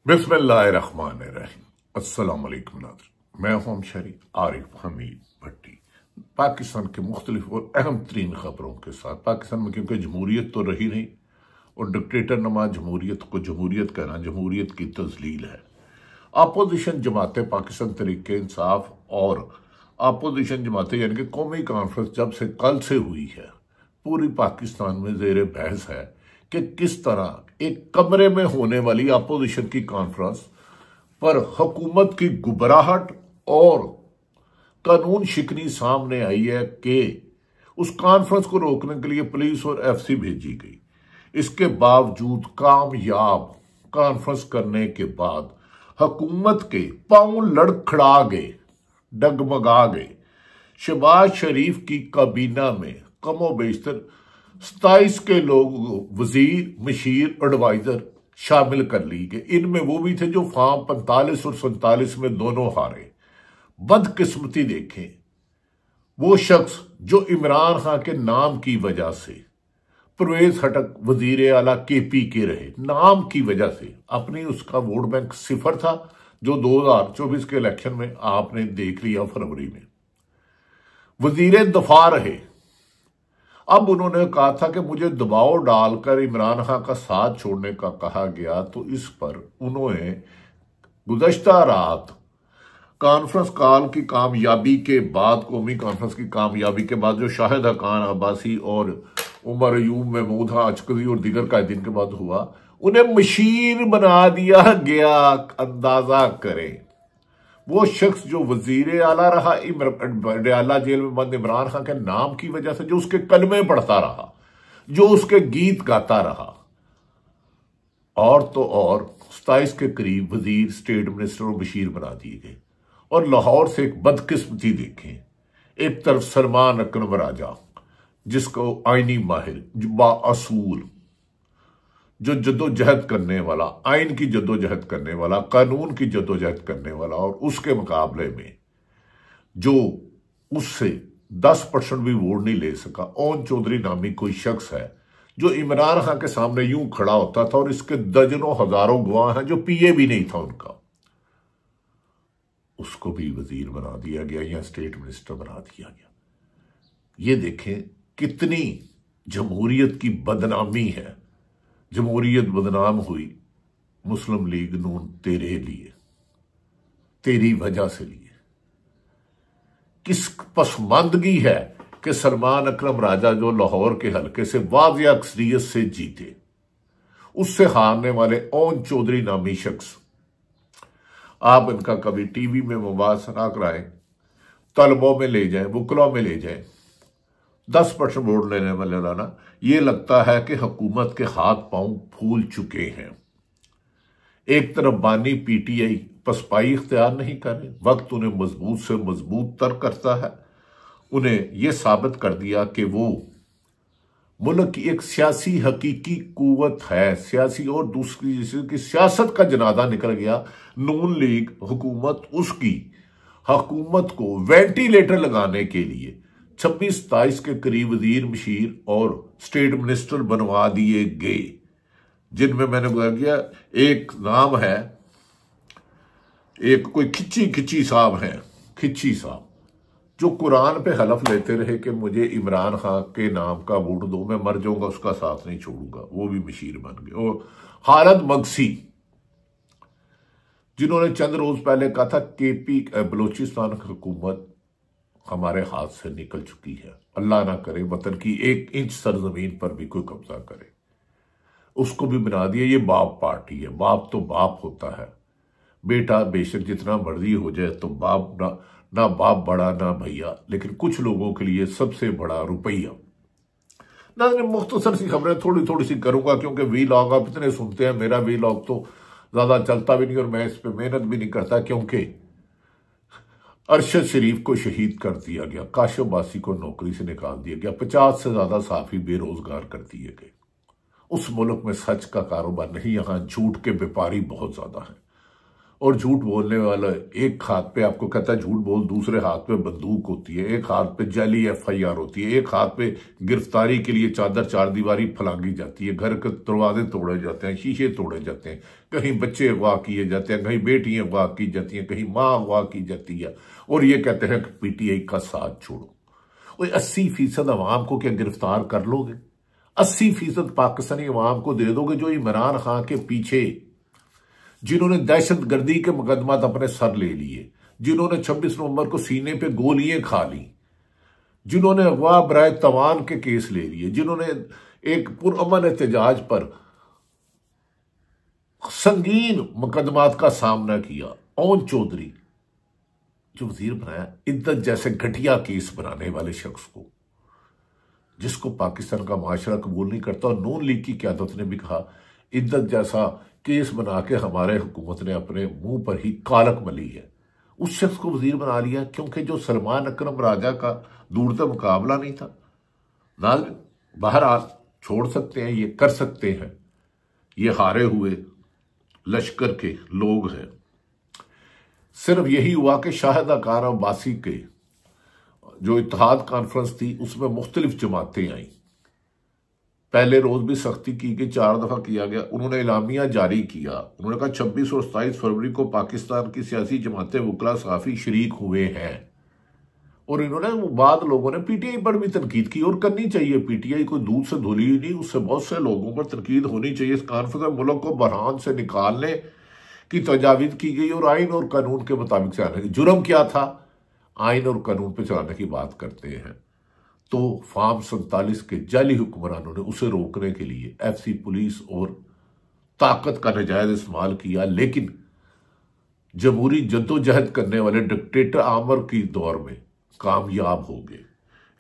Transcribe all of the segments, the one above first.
बिस्मिल्लाहिर्रहमानिर्रहीम। अस्सलाम वालेकुम नाज़रीन, मैं हूं शरीफ आरिफ हमीद भट्टी। पाकिस्तान के मुख्तलिफ और अहम तरीन खबरों के साथ। पाकिस्तान में क्योंकि जमहूरियत तो रही नहीं और डिक्टेटर नमा जमहूरियत को जमहूरियत कहना जमहूरियत की तजलील है। अपोजिशन जमातें पाकिस्तान तरीके इंसाफ और अपोजिशन जमातें यानी कि कौमी कॉन्फ्रेंस जब से कल से हुई है, पूरी पाकिस्तान में जेर बहस है कि किस तरह एक कमरे में होने वाली अपोजिशन की कॉन्फ्रेंस पर हुकूमत की गुबराहट और कानून शिकनी सामने आई है कि उस कॉन्फ्रेंस को रोकने के लिए पुलिस और एफसी भेजी गई। इसके बावजूद कामयाब कॉन्फ्रेंस करने के बाद हुकूमत के पांव लड़खड़ा गए, डगमगा गए। शहबाज शरीफ की काबीना में कमो बेशतर 27 के लोग वजीर, मशीर, एडवाइजर शामिल कर ली गए। इनमें वो भी थे जो फॉर्म 45 और 47 में दोनों हारे। बदकिस्मती देखें, वो शख्स जो इमरान खान के नाम की वजह से परवेज खटक वजीर आला केपी के रहे, नाम की वजह से अपनी उसका वोट बैंक 0 था, जो 2024 के इलेक्शन में आपने देख लिया फरवरी में। वजीर दफा रहे। अब उन्होंने कहा था कि मुझे दबाव डालकर इमरान खान का साथ छोड़ने का कहा गया, तो इस पर उन्होंने गुज़श्ता रात कॉन्फ्रेंस कॉल की कामयाबी के बाद, कौमी कॉन्फ्रेंस की कामयाबी के बाद, जो शाहिद हकान अब्बासी और उमर अयूब महमूद अचकरी और दीगर कायदीन के बाद हुआ, उन्हें मशीर बना दिया गया। अंदाजा करें, वो शख्स जो वजीर आला रहा आला जेल में बंद इमरान खान के नाम की वजह से, जो उसके कलमे पढ़ता रहा, जो उसके गीत गाता रहा, और तो और 27 के करीब वजीर, स्टेट मिनिस्टर और मशीर बना दिए गए। और लाहौर से एक बदकिस्मती देखें, एक तरफ सलमान अकरम राजा, जिसको आईनी माहिर, बाअसूल, जो जद्दोजहद करने वाला, आइन की जद्दोजहद करने वाला, कानून की जद्दोजहद करने वाला, और उसके मुकाबले में जो उससे 10% भी वोट नहीं ले सका, ओन चौधरी नामी कोई शख्स है जो इमरान खान के सामने यूं खड़ा होता था, और इसके दर्जनों हजारों गवाह हैं जो पीए भी नहीं था उनका, उसको भी वजीर बना दिया गया या स्टेट मिनिस्टर बना दिया गया। ये देखें कितनी जमहूरियत की बदनामी है। जमहूरियत बदनाम हुई मुस्लिम लीग नून तेरे लिए, तेरी वजह से लिए। किस पसमानदगी है कि सलमान अकरम राजा जो लाहौर के हलके से वाज़िया अक्सरियत से जीते, उससे हारने वाले ओन चौधरी नामी शख्स, आप इनका कभी टीवी में मुबासरा कराएं, तलबों में ले जाएं, वकलों में ले जाएं, 10% वोट लेने वाले लाना, ये लगता है कि हुकूमत के हाथ पांव फूल चुके हैं। एक तरफ बानी पीटीआई पसपाई इख्तियार नहीं कर रहे, वक्त उन्हें मजबूत से मजबूत तर करता है। उन्हें यह साबित कर दिया कि वो मुल्क की एक सियासी हकीकी कुव्वत है। सियासी और दूसरी की सियासत का जनाजा निकल गया। नून लीग हुकूमत, उसकी हुकूमत को वेंटिलेटर लगाने के लिए 26-27 के करीब वजीर, मशीर और स्टेट मिनिस्टर बनवा दिए गए, जिनमें मैंने बता दिया एक नाम है, एक कोई खिच्ची साहब है, खिच्ची साहब, जो कुरान पे हलफ लेते रहे कि मुझे इमरान खान के नाम का वोट दो, मैं मर जाऊंगा उसका साथ नहीं छोड़ूंगा, वो भी मशीर बन गए। और खालिद मगसी, जिन्होंने चंद रोज पहले कहा था केपी बलोचिस्तान की हुकूमत हमारे हाथ से निकल चुकी है, अल्लाह ना करे वतन की 1 इंच सरजमीन पर भी कोई कब्जा करे, उसको भी बना दिया। ये बाप पार्टी है। बाप तो बाप होता है, बेटा बेशक जितना मर्जी हो जाए, तो बाप ना बाप बड़ा ना भैया, लेकिन कुछ लोगों के लिए सबसे बड़ा रुपया। ना मुख्तसर सी खबरें थोड़ी सी करूंगा, क्योंकि वीलॉग आप इतने सुनते हैं, मेरा वीलॉग तो ज्यादा चलता भी नहीं और मैं इस पर मेहनत भी नहीं करता, क्योंकि अरशद शरीफ को शहीद कर दिया गया, काशिफ बासी को नौकरी से निकाल दिया गया, 50 से ज्यादा साफी बेरोजगार कर दिए गए। उस मुल्क में सच का कारोबार नहीं, यहां झूठ के व्यापारी बहुत ज्यादा हैं। और झूठ बोलने वाला एक हाथ पे आपको कहता है झूठ बोल, दूसरे हाथ पे बंदूक होती है, एक हाथ पे जाली FIR होती है, एक हाथ पे गिरफ्तारी के लिए चादर चार दीवारी फैलांगी जाती है, घर के दरवाजे तोड़े जाते हैं, शीशे तोड़े जाते हैं, कहीं बच्चे अगवा किए जाते हैं, कहीं बेटियां अगवा की जाती हैं, कहीं माँ अगवा की जाती है, और ये कहते हैं कि PTI का साथ छोड़ो। 80% अवाम को क्या गिरफ्तार कर लोगे? 80% पाकिस्तानी अवाम को दे दोगे जो इमरान खान के पीछे, जिन्होंने दहशतगर्दी के मुकदमात अपने सर ले लिए, जिन्होंने 26 नवंबर को सीने पे गोलियां खा ली, जिन्होंने अगवा बराए तवान के केस ले लिए, जिन्होंने एक पुरअमन एहतजाज पर संगीन मुकदमात का सामना किया, ओन चौधरी जो वजीर बनाया, इद्दत जैसे घटिया केस बनाने वाले शख्स को, जिसको पाकिस्तान का माशरा कबूल नहीं करता। और नून लीग की क्यादत ने भी कहा इद्दत जैसा केस बना के हमारे हुकूमत ने अपने मुंह पर ही कालक मली है, उस शख्स को वजीर बना लिया, क्योंकि जो सलमान अकरम राजा का दूर तक मुकाबला नहीं था। बहरहाल छोड़ सकते हैं, ये कर सकते हैं, ये हारे हुए लश्कर के लोग हैं। सिर्फ यही हुआ कि शाहिद अकार अब्बासी के जो इत्तेहाद कॉन्फ्रेंस थी उसमें मुख्तलिफ जमातें आई। पहले रोज भी सख्ती की गई, 4 दफा किया गया। उन्होंने इलामिया जारी किया, उन्होंने कहा 26 और 27 फरवरी को पाकिस्तान की सियासी जमातें वकला सहाफी शरीक हुए हैं। और इन्होंने बाद लोगों ने PTI पर भी तनकीद की, और करनी चाहिए। PTI कोई दूध से धुली नहीं, उससे बहुत से लोगों पर तनकीद होनी चाहिए। इस कॉन्फ्रेंस में मुल्क को बहरान से निकालने की तजावीज की गई और आइन और कानून के मुताबिक चलाने की। जुर्म क्या था? आइन और कानून पे चलाने की बात करते हैं। तो फार्म 47 के जाली हुक्मरानों ने उसे रोकने के लिए FC पुलिस और ताकत का नजायज इस्तेमाल किया, लेकिन जमहूरी जद्दोजहद करने वाले डिक्टेटर आमर की दौर में कामयाब हो गए।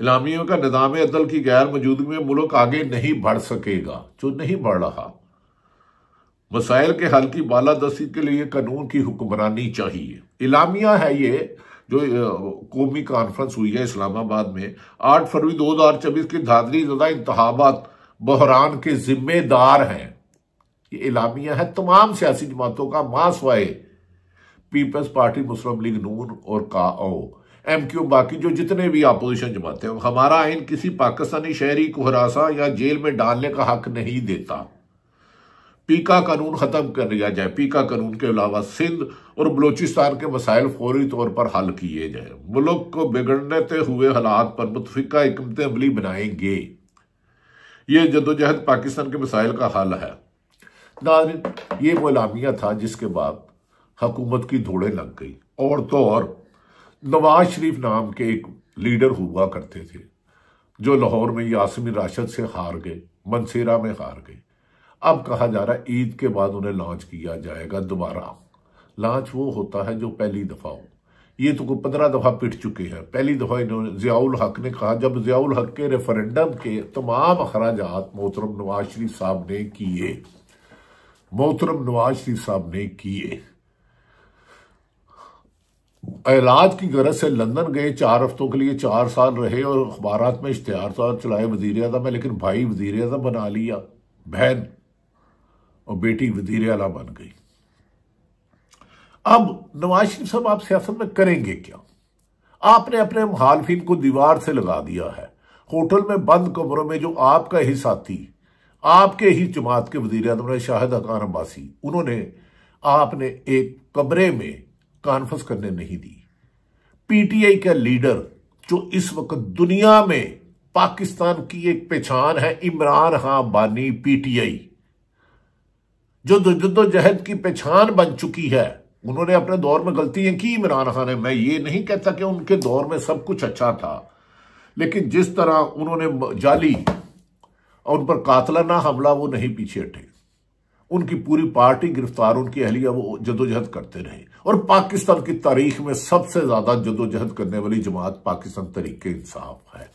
इलामियों का निज़ाम अदल की गैर मौजूदगी में मुल्क आगे नहीं बढ़ सकेगा, जो नहीं बढ़ रहा। मसाइल के हल की बालादस्ती के लिए कानून की हुक्मरानी चाहिए। इलामिया है ये जो कौमी कॉन्फ्रेंस हुई है इस्लामाबाद में 8 फरवरी 2024 की धांधली ज़दा इंतखाबात बहरान के जिम्मेदार हैं। ये इलामिया है तमाम सियासी जमातों का, मासवाए पीपल्स पार्टी, मुस्लिम लीग नून और MQ, बाकी जो जितने भी अपोजिशन जमाते हैं। हमारा आइन किसी पाकिस्तानी शहरी को हिरासा या जेल में डालने का हक नहीं देता। पीका कानून खत्म कर दिया जाए। पीका कानून के अलावा सिंध और बलोचिस्तान के मसाइल फौरी तौर पर हल किए जाए। मुल्क को बिगड़ते हुए हालात पर मुतफिका हिकमत अमली बनाएंगे। ये जदोजहद पाकिस्तान के मसाइल का हल है। नाज़रीन, ये वो इलामिया था जिसके बाद हुकूमत की धोड़े लग गई। और तो और नवाज शरीफ नाम के एक लीडर हुआ करते थे जो लाहौर में यासमीन राशिद से हार गए, मनसेरा में हार गए। अब कहा जा रहा है ईद के बाद उन्हें लॉन्च किया जाएगा दोबारा। लॉन्च वो होता है जो पहली दफा हो। ये तो 15 दफा पिट चुके हैं। पहली दफा इन्होंने जियाउल हक ने कहा, जब जियाउल हक के रेफरेंडम के तमाम अखराजात मोहतरम नवाज शरीफ साहब ने किए, मोहतरम नवाज शरीफ साहब ने किए। इलाज की गरज से लंदन गए, 4 हफ्तों के लिए 4 साल रहे और अखबारात में इश्तिहार चलाए वजीर आज़म में, लेकिन भाई वजीर आज़म बना लिया, बहन और बेटी वजीर आला बन गई। अब नवाज शरीफ साहब आप सियासत में करेंगे क्या? आपने अपने मुखालफिन को दीवार से लगा दिया है। होटल में बंद कमरों में जो आपका ही साथी, आपके ही जमात के वजीर आज़म ने शाहिद अकार अब्बासी, उन्होंने आपने एक कमरे में कॉन्फ्रेंस करने नहीं दी। PTI का लीडर जो इस वक्त दुनिया में पाकिस्तान की एक पहचान है, इमरान खान बानी PTI, जो जद्दोजहद की पहचान बन चुकी है। उन्होंने अपने दौर में गलतियां की इमरान खान ने। मैं ये नहीं कहता कि उनके दौर में सब कुछ अच्छा था, लेकिन जिस तरह उन्होंने जाली और उन पर कातलाना हमला, वो नहीं पीछे हटे। उनकी पूरी पार्टी गिरफ्तार, उनकी अहलिया, वो जदोजहद करते रहे। और पाकिस्तान की तारीख में सबसे ज्यादा जदोजहद करने वाली जमात पाकिस्तान तहरीक इंसाफ है।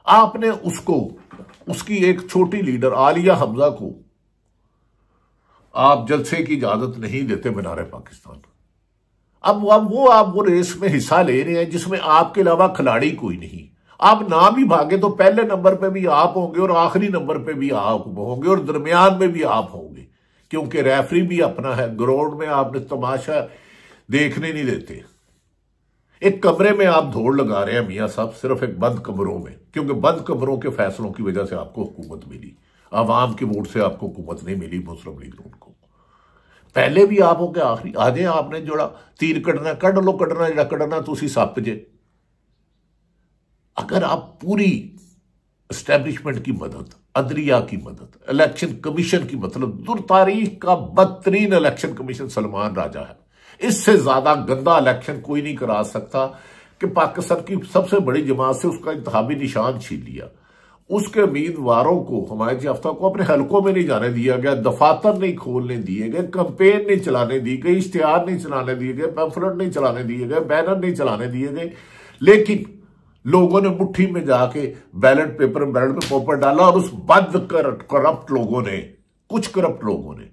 आपने उसको, उसकी एक छोटी लीडर आलिया हमजा को आप जलसे की इजाजत नहीं देते मीनार पाकिस्तान। अब वो रेस में हिस्सा ले रहे हैं जिसमें आपके अलावा खिलाड़ी कोई नहीं। आप ना भी भागे तो पहले नंबर पे भी आप होंगे और आखिरी नंबर पे भी आप होंगे और दरमियान में भी आप होंगे। क्योंकि रेफरी भी अपना है। ग्राउंड में आपने तमाशा देखने नहीं देते। एक कमरे में आप दौड़ लगा रहे हैं मियां साहब, सिर्फ एक बंद कमरों में, क्योंकि बंद कमरों के फैसलों की वजह से आपको हुकूमत मिली। आवाम के वोट से आपको हुकूमत नहीं मिली मुस्लिम लीग नून को। पहले भी आप हो के आखिरी आजे आपने जोड़ा तीर कढ़ना कढ़ लो, कढ़ना जो कढ़ना तुसी सप जे। अगर आप पूरी एस्टैब्लिशमेंट की मदद, अदलिया की मदद, इलेक्शन कमीशन की, मतलब दुर्तारीख का बदतरीन इलेक्शन कमीशन सलमान राजा है। इससे ज्यादा गंदा इलेक्शन कोई नहीं करा सकता कि पाकिस्तान की सबसे बड़ी जमात से उसका इंतखाबी निशान छीन लिया। उसके उम्मीदवारों को, हमायत याफ्ता को अपने हलकों में नहीं जाने दिया गया, दफातर नहीं खोलने दिए गए, कंपेन नहीं चलाने दी गई, इश्तिहार नहीं चलाने दिए गए, पैम्फलेट नहीं चलाने दिए गए, बैनर नहीं चलाने दिए गए। लेकिन लोगों ने मुट्ठी में जाके बैलेट पेपर में पोपर डाला और उस बद करप्ट लोगों ने, कुछ करप्ट लोगों ने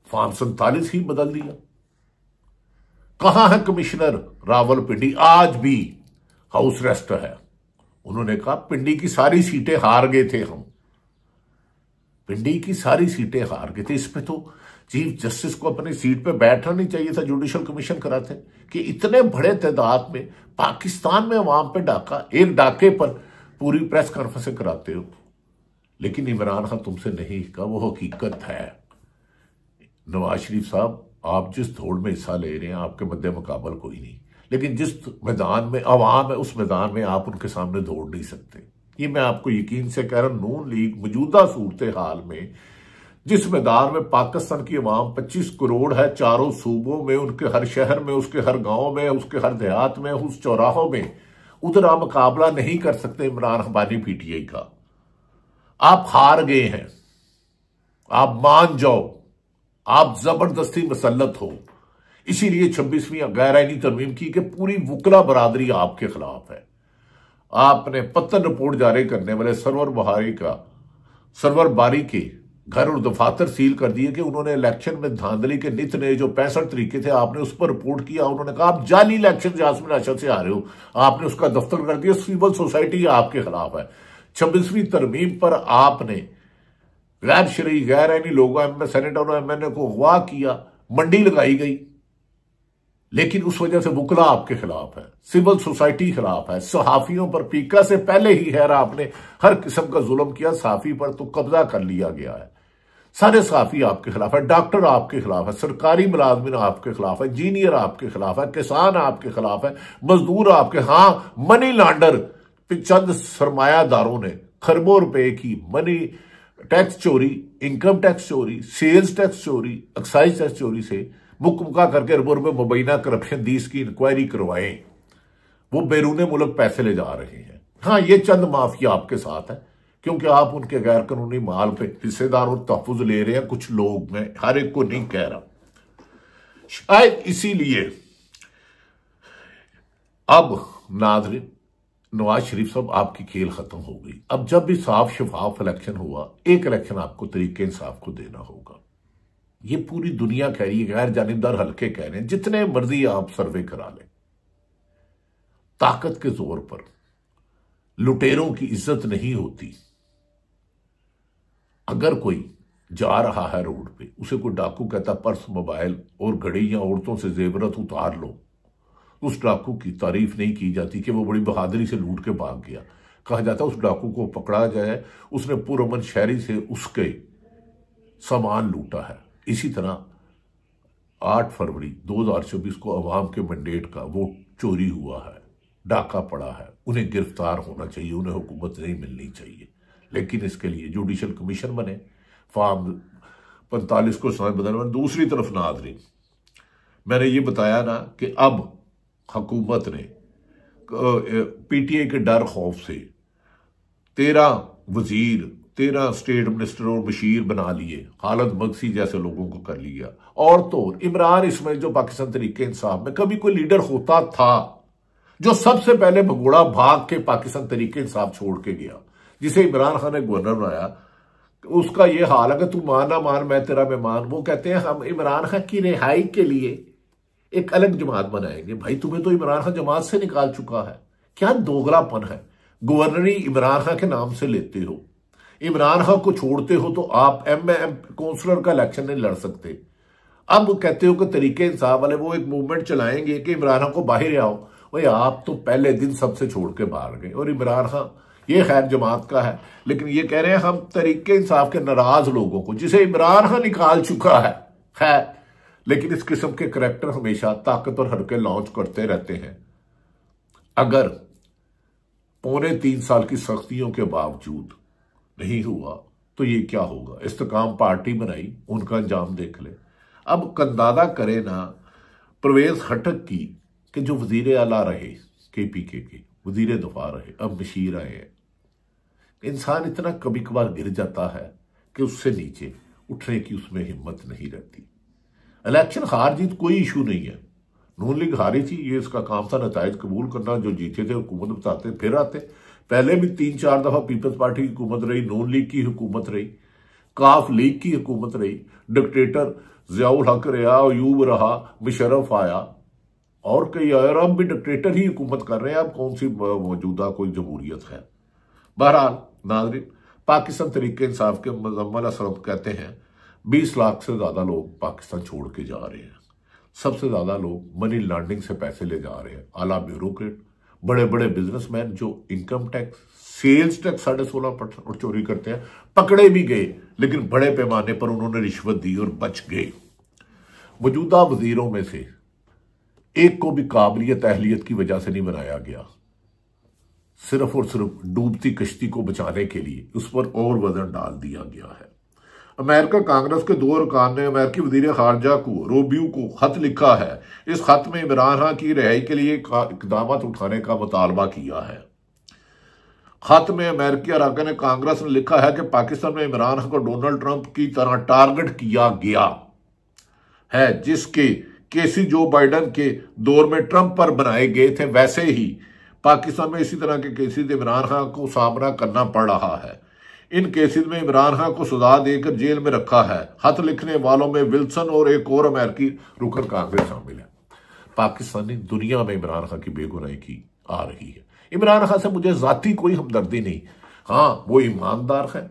फॉर्म 47 ही बदल दिया। कहां है कमिश्नर रावलपिंडी? आज भी हाउस रेस्ट है। उन्होंने कहा पिंडी की सारी सीटें हार गए थे हम, पिंडी की सारी सीटें हार गए थे। इसमें तो चीफ जस्टिस को अपनी सीट पे बैठना नहीं चाहिए था, जुडिशल कमीशन कराते कि इतने बड़े तादाद में पाकिस्तान में अवाम पे डाका, एक डाके पर पूरी प्रेस कॉन्फ्रेंस कराते हो। लेकिन इमरान खान तुमसे नहीं कहा, वो हकीकत है। नवाज शरीफ साहब, आप जिस दौड़ में हिस्सा ले रहे हैं आपके मद्दे मुकाबल कोई नहीं, लेकिन जिस मैदान में अवाम है उस मैदान में आप उनके सामने दौड़ नहीं सकते। ये मैं आपको यकीन से कह रहा हूं। नून लीग मौजूदा सूरत हाल में, जिस मैदान में पाकिस्तान की अवाम 25 करोड़ है, चारों सूबों में, उनके हर शहर में, उसके हर गांव में, उसके हर देहात में, उस चौराहों में, उधर आप मुकाबला नहीं कर सकते इमरान हबानी पीटीआई का। आप हार गए हैं, आप मान जाओ, आप जबरदस्ती मुसल्लत हो। इसीलिए 26वीं गैर आईनी तरमीम की कि पूरी वुकला बरादरी आपके खिलाफ है। आपने पत्तन रिपोर्ट जारी करने वाले सरवर बारी के घर और दफातर सील कर दिए कि उन्होंने इलेक्शन में धांधली के नित नए जो 65 तरीके थे आपने उस पर रिपोर्ट किया। उन्होंने कहा आप जाली इलेक्शन जासमिन अशद से आ रहे हो, आपने उसका दफ्तर कर दिया। सिविल सोसाइटी आपके खिलाफ है। 26वीं तरमीम पर आपने गैर शरई गैर आईनी लोगों, सेनेटर और एमएनए को अगवा किया, मंडी लगाई गई। लेकिन उस वजह से वुकला आपके खिलाफ है, सिविल सोसाइटी खिलाफ है, सहाफियों पर पीका से पहले ही खैर आपने हर किस्म का जुल्म किया। सहाफी पर तो कब्जा कर लिया गया है। सारे सहाफी आपके खिलाफ है, डॉक्टर आपके खिलाफ है, सरकारी मुलाजमिन आपके खिलाफ है, इंजीनियर आपके खिलाफ है, किसान आपके खिलाफ है, मजदूर आपके, हाँ मनी लॉन्डर चंद सरमायादारों ने खरबों रुपए की मनी टैक्स चोरी, इनकम टैक्स चोरी, सेल्स टैक्स चोरी, एक्साइज टैक्स चोरी से मुक्का करके अरबों में मुबैना करप्शन दी, इसकी इंक्वायरी करवाएं। वो बैरून मुल्क पैसे ले जा रहे हैं। हाँ, ये चंद माफिया आपके साथ है क्योंकि आप उनके गैर कानूनी माल पे हिस्सेदार और तहफुज ले रहे हैं। कुछ लोग, मैं हर एक को नहीं कह रहा, शायद इसीलिए अब नाज़रीन नवाज शरीफ साहब आपकी खेल खत्म हो गई। अब जब भी साफ शफाफ इलेक्शन हुआ, एक इलेक्शन आपको तरीके इंसाफ को देना होगा। ये पूरी दुनिया कह रही है, गैर जानिबदार हल्के कह रहे हैं, जितने मर्जी आप सर्वे करा लें। ताकत के जोर पर लुटेरों की इज्जत नहीं होती। अगर कोई जा रहा है रोड पे, उसे कोई डाकू कहता पर्स, मोबाइल और घड़ी या औरतों से जेवरत उतार लो, उस डाकू की तारीफ नहीं की जाती कि वो बड़ी बहादुरी से लूट के भाग गया। कहा जाता उस डाकू को पकड़ा जाए, उसने पुरअमन शहरी से उसके सामान लूटा है। इसी तरह 8 फरवरी 2024 को अवाम के मैंडेट का वोट चोरी हुआ है, डाका पड़ा है, उन्हें गिरफ्तार होना चाहिए, उन्हें हुकूमत नहीं मिलनी चाहिए। लेकिन इसके लिए जुडिशल कमीशन बने, फॉर्म 45 को समय बदलना। दूसरी तरफ नाज़रीन, मैंने ये बताया ना कि अब हुकूमत ने पीटीआई के डर खौफ से 13 वजीर, 13 स्टेट मिनिस्टर और बशीर बना लिए, खालिद मगसी जैसे लोगों को कर लिया। और तो इमरान इसमें जो पाकिस्तान तरीके इंसाफ में कभी कोई लीडर होता था जो सबसे पहले भगोड़ा भाग के पाकिस्तान तरीके इंसाफ छोड़ के गया, जिसे इमरान खान ने गवर्नर बनाया, उसका यह हाल है कि तू मान ना मान मैं तेरा मेहमान। वो कहते हैं हम इमरान खान की रिहाई के लिए एक अलग जमात बनाएंगे। भाई तुम्हें तो इमरान खान जमात से निकाल चुका है, क्या दोगलापन है। गवर्नरी इमरान खान के नाम से लेते हो, इमरान खान को छोड़ते हो तो आप एम काउंसलर का इलेक्शन नहीं लड़ सकते। अब कहते हो कि तरीके इंसाफ वाले वो एक मूवमेंट चलाएंगे कि इमरान खान को बाहर आओ। भाई आप तो पहले दिन सबसे छोड़ के बाहर गए। और इमरान खान ये खैर जमात का है, लेकिन ये कह रहे हैं हम तरीके इंसाफ के नाराज लोगों को, जिसे इमरान खान निकाल चुका है खैर, लेकिन इस किस्म के करैक्टर हमेशा ताकत और हरकत लॉन्च करते रहते हैं। अगर 3.25 साल की सख्तियों के बावजूद नहीं हुआ तो ये क्या होगा। इस्तेकाम पार्टी बनाई, उनका अंजाम देख ले। अब कंदादा करे ना परवेज खटक की कि जो वजीर आला रहे KPK के, वजीर दफा रहे, अब मशीर आए हैं। इंसान इतना कभी कभार गिर जाता है कि उससे नीचे उठने की उसमें हिम्मत नहीं रहती। इलेक्शन हार जीत कोई इशू नहीं है। नून लीग हारी थी, ये इसका काम था नतायज कबूल करना। जो जीते थे हुकूमत बताते फिर आते। पहले भी 3-4 दफा पीपल्स पार्टी की हुकूमत रही, नून लीग की हुकूमत रही, काफ लीग की हुकूमत रही, डिक्टेटर जियाउल हक रहा, अयूब रहा, मुशर्रफ आया और कई और अब भी डिक्टेटर ही हुकूमत कर रहे हैं। अब कौन सी मौजूदा कोई जमहूरियत है। बहरहाल नाज़रीन, पाकिस्तान तरीके इंसाफ के मुज़म्मल असरफ कहते हैं 20 लाख से ज्यादा लोग पाकिस्तान छोड़ के जा रहे हैं। सबसे ज्यादा लोग मनी लॉन्ड्रिंग से पैसे ले जा रहे हैं। आला ब्यूरोक्रेट, बड़े बड़े बिजनेसमैन जो इनकम टैक्स, सेल्स टैक्स 16.5% और चोरी करते हैं, पकड़े भी गए, लेकिन बड़े पैमाने पर उन्होंने रिश्वत दी और बच गए। मौजूदा वजीरों में से एक को भी काबिलियत अहलियत की वजह से नहीं बनाया गया, सिर्फ और सिर्फ डूबती कश्ती को बचाने के लिए उस पर और वजन डाल दिया गया है। अमेरिका कांग्रेस के 2 अरकान ने अमेरिकी वजीर खारजा को रोबियो को खत लिखा है। इस खत में इमरान खान की रिहाई के लिए इकदाम उठाने का मुतालबा किया है। खत में अमेरिकी अरकान ने कांग्रेस ने लिखा है कि पाकिस्तान में इमरान खान को डोनाल्ड ट्रंप की तरह टारगेट किया गया है, जिसके केसी जो बाइडन के दौर में ट्रंप पर बनाए गए थे, वैसे ही पाकिस्तान में इसी तरह के केसेस इमरान खान को सामना करना पड़ रहा है। इन केसेस में इमरान खान को सजा देकर जेल में रखा है। खत लिखने वालों में विल्सन और एक और अमेरिकी रुकन कांग्रेस शामिल है। पाकिस्तानी दुनिया में इमरान खान की बेगुनाही की आ रही है। इमरान खान से मुझे जाती कोई हमदर्दी नहीं। हाँ, वो ईमानदार है,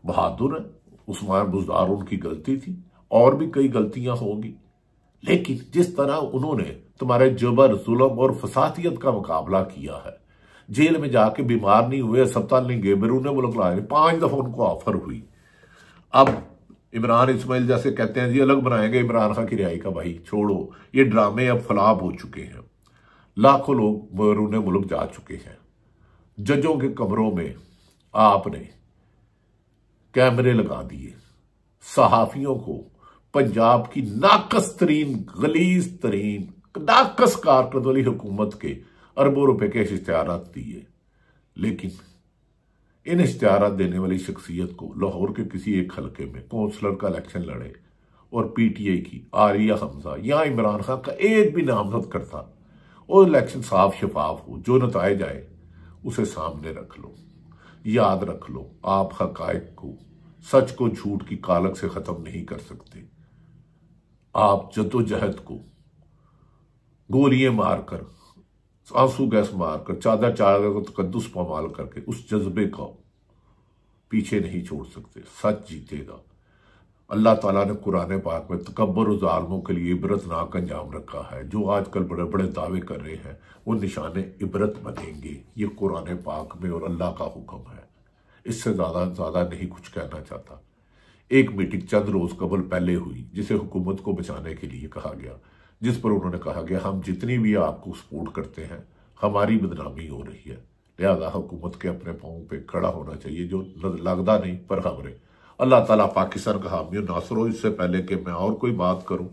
बहादुर है, उस्मान बुज़दार उनकी गलती थी और भी कई गलतियां होंगी, लेकिन जिस तरह उन्होंने तुम्हारे जबर, जुल्म और फसादियत का मुकाबला किया है, जेल में जाके बीमार नहीं हुए, अस्पताल नहीं गए, बैरून मुल्क लाए, 5 दफा उनको ऑफर हुई। अब इमरान इस्माइल जैसे कहते हैं जी अलग बनाएंगे इमरान खान की रिहाई का। भाई छोड़ो, ये ड्रामे अब फलाब हो चुके हैं। लाखों लोग बैरून मुल्क जा चुके हैं। जजों के कमरों में आपने कैमरे लगा दिए। सहाफियों को पंजाब की नाकस तरीन, गलीज तरीन, नाकस कारकर्दगी वाली हुकूमत के अरबों रुपए के इश्तिहारात दिए, लेकिन इन इश्तिहारात देने वाली शख्सियत को लाहौर के किसी एक हलके में काउंसलर का इलेक्शन लड़े और PTI की आरिया हमजा या इमरान खान का एक भी नामजद करता और इलेक्शन साफ शफाफ हो, जो नताइज आए उसे सामने रख लो। याद रख लो, आप हकायक को, सच को झूठ की कालक से खत्म नहीं कर सकते। आप जद्दोजहद को गोलियां मारकर, आंसू गैस मारकर, चादर को तकद्दुस पामाल करके उस जज्बे को पीछे नहीं छोड़ सकते। सच जीतेगा। अल्लाह ताला ने कुरान पाक में तकब्बर और जालिमों के लिए इबरतनाक अंजाम रखा है। जो आजकल बड़े बड़े दावे कर रहे हैं वो निशाने इबरत बनेंगे। ये कुरान पाक में और अल्लाह का हुक्म है। इससे ज्यादा नहीं कुछ कहना चाहता। एक मीटिंग चंद रोज कबल पहले हुई जिसे हुकूमत को बचाने के लिए कहा गया, जिस पर उन्होंने कहा गया हम जितनी भी आपको सपोर्ट करते हैं हमारी बदनामी हो रही है, लिहाजा हुकूमत के अपने पांव पे खड़ा होना चाहिए, जो लगदा नहीं पर खबरें। अल्लाह ताला पाकिस्तान का हामी नासर हो। इससे पहले कि मैं और कोई बात करूं,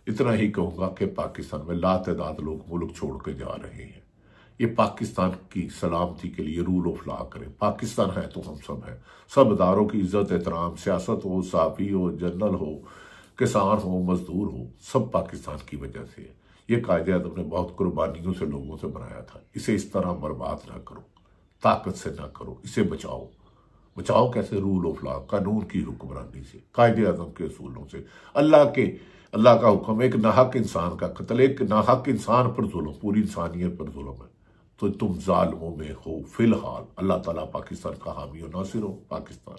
इतना ही कहूंगा कि पाकिस्तान में लातदाद लोग मुल्क छोड़ के जा रहे हैं। ये पाकिस्तान की सलामती के लिए रूल ऑफ लॉ करें। पाकिस्तान है तो हम सब हैं। सब इदारों की इज्जत एहतराम, सियासत हो, साफी हो, जनरल हो, किसान हो, मजदूर हो, सब पाकिस्तान की वजह से है। ये कायदे आज़म ने बहुत कुर्बानियों से लोगों से बनाया था। इसे इस तरह बर्बाद ना करो, ताकत से ना करो, इसे बचाओ। बचाओ कैसे? रूल ऑफ लॉ, कानून की हुक्मरानी से, कायदे आज़म के असूलों से। अल्लाह का हुक्म, एक नाहक इंसान का कत्ल, एक नाहक इंसान पर जुल्म, पूरी इंसानियत पर जुल्म है। तो तुम जालिमों में हो फिलहाल। अल्लाह ताला पाकिस्तान का हामी और नासिर हो। पाकिस्तान